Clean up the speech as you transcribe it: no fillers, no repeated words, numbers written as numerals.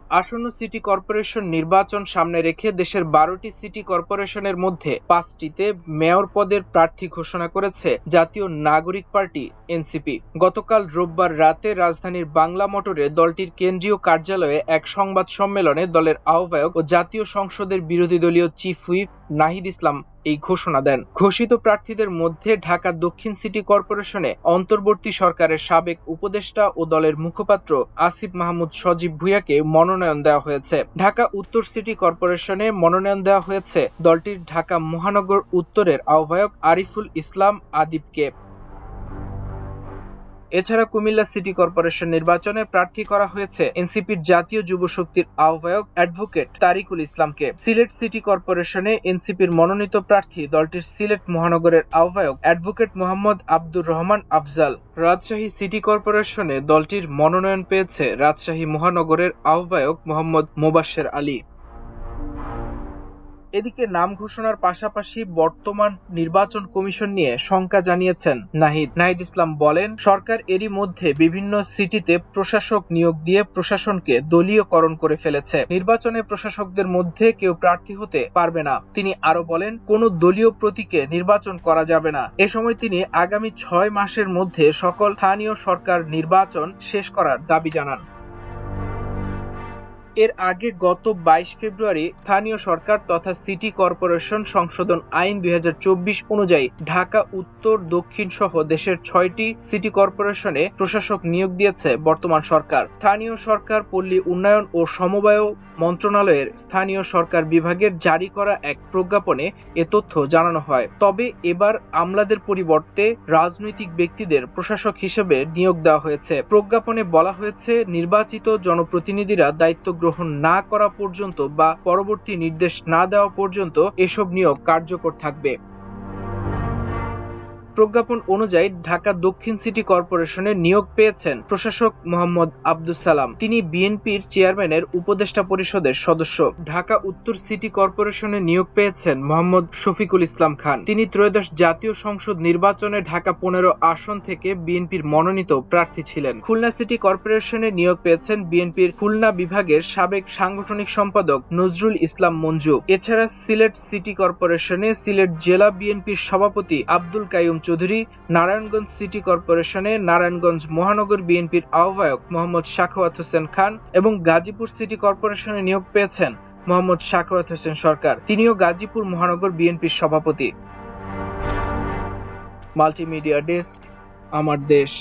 আসন্ন city corporation নির্বাচন সামনে রেখে দেশের ১২টি সিটি কর্পোরেশনের মধ্যে ৫টিতে মেয়র পদের প্রার্থী ঘোষণা করেছে জাতীয় নাগরিক পার্টি এনসিপি। গতকাল রোববার রাতে রাজধানীর বাংলা মোটরে দলটির কেন্দ্রীয় কার্যালয়ে এক সংবাদ সম্মেলনে দলের আহ্বায়ক ও জাতীয় সংসদের বিরোধী দলীয় চিফ হুইপ নাহিদ ইসলাম এই ঘোষণা দেন। ঘোষিত প্রার্থীদের মধ্যে ঢাকা দক্ষিণ সিটি কর্পোরেশনে অন্তর্বর্তী সরকারের সাবেক উপদেষ্টা ও দলের মুখপাত্র আসিফ মাহমুদ সজীব ভুঁইয়াকে মনোনয়ন দেওয়া হয়েছে। ঢাকা উত্তর সিটি কর্পোরেশনে মনোনয়ন দেওয়া হয়েছে দলটির ঢাকা মহানগর উত্তরের আহ্বায়ক আরিফুল ইসলাম আদিবকে। এছাড়া কুমিল্লা সিটি কর্পোরেশন নির্বাচনে প্রার্থী করা হয়েছে এনসিপির জাতীয় যুব শক্তির আহ্বায়ক অ্যাডভোকেট তারিকুল ইসলামকে। সিলেট সিটি কর্পোরেশনে এনসিপির মনোনীত প্রার্থী দলটির সিলেট মহানগরের আহ্বায়ক অ্যাডভোকেট মোহাম্মদ আব্দুর রহমান আফজাল। রাজশাহী সিটি কর্পোরেশনে দলটির মনোনয়ন পেয়েছে রাজশাহী মহানগরের আহ্বায়ক মোহাম্মদ মোবাশ্বের আলী। এদিকে নাম ঘোষণার পাশাপাশি বর্তমান নির্বাচন কমিশন নিয়ে শঙ্কা জানিয়েছেন নাহিদ ইসলাম বলেন, সরকার এরই মধ্যে বিভিন্ন সিটিতে প্রশাসক নিয়োগ দিয়ে প্রশাসনকে দলীয়করণ করে ফেলেছে। নির্বাচনে প্রশাসকদের মধ্যে কেউ প্রার্থী হতে পারবে না। তিনি আরো বলেন, কোনো দলীয় প্রতীকে নির্বাচন করা যাবে না। এ সময় তিনি আগামী ৬ মাসের মধ্যে সকল স্থানীয় সরকার নির্বাচন শেষ করার দাবি জানান। এর আগে গত ২২ ফেব্রুয়ারি স্থানীয় সরকার তথা সিটি কর্পোরেশন সংশোধন আইন ২০২৪ অনুযায়ী ঢাকা উত্তর দক্ষিণ সহ দেশের ৬টি সিটি কর্পোরেশনে প্রশাসক নিয়োগ দিয়েছে বর্তমান সরকার। স্থানীয় সরকার, পল্লী উন্নয়ন ও সমবায় মন্ত্রণালয়ের স্থানীয় সরকার বিভাগের জারি করা এক প্রজ্ঞাপনে এ তথ্য জানানো হয়। তবে এবার আমলাদের পরিবর্তে রাজনৈতিক ব্যক্তিদের প্রশাসক হিসেবে নিয়োগ দেওয়া হয়েছে। প্রজ্ঞাপনে বলা হয়েছে, নির্বাচিত জনপ্রতিনিধিরা দায়িত্ব গ্রহণ না করা পর্যন্ত বা পরবর্তী নির্দেশ না দেওয়া পর্যন্ত এসব নিয়োগ কার্যকর থাকবে। প্রজ্ঞাপন অনুযায়ী ঢাকা দক্ষিণ সিটি কর্পোরেশনে নিয়োগ পেয়েছেন প্রশাসক মোহাম্মদ আব্দুস সালাম। তিনি বিএনপির চেয়ারম্যানের উপদেষ্টা পরিষদের সদস্য। ঢাকা উত্তর সিটি কর্পোরেশনে নিয়োগ পেয়েছেন মোহাম্মদ শফিকুল ইসলাম খান। তিনি ত্রয়োদশ জাতীয় সংসদ নির্বাচনে ঢাকা ১৫ আসন থেকে বিএনপির মনোনীত প্রার্থী ছিলেন। খুলনা সিটি কর্পোরেশনে নিয়োগ পেয়েছেন বিএনপির খুলনা বিভাগের সাবেক সাংগঠনিক সম্পাদক নজরুল ইসলাম মঞ্জু। এছাড়া সিলেট সিটি কর্পোরেশনে সিলেট জেলা বিএনপির সভাপতি আব্দুল কাইয়ুম চৌধুরী, নারায়ণগঞ্জ সিটি কর্পোরেশনে নারায়ণগঞ্জ মহানগর বিএনপির আহ্বায়ক মোহাম্মদ সাখাওয়াত হোসেন খান এবং গাজীপুর সিটি কর্পোরেশনে নিয়োগ পেয়েছেন মোহাম্মদ সাখাওয়াত হোসেন সরকার। তিনিও গাজীপুর মহানগর বিএনপির সভাপতি। মাল্টিমিডিয়া ডেস্ক, আমার দেশ।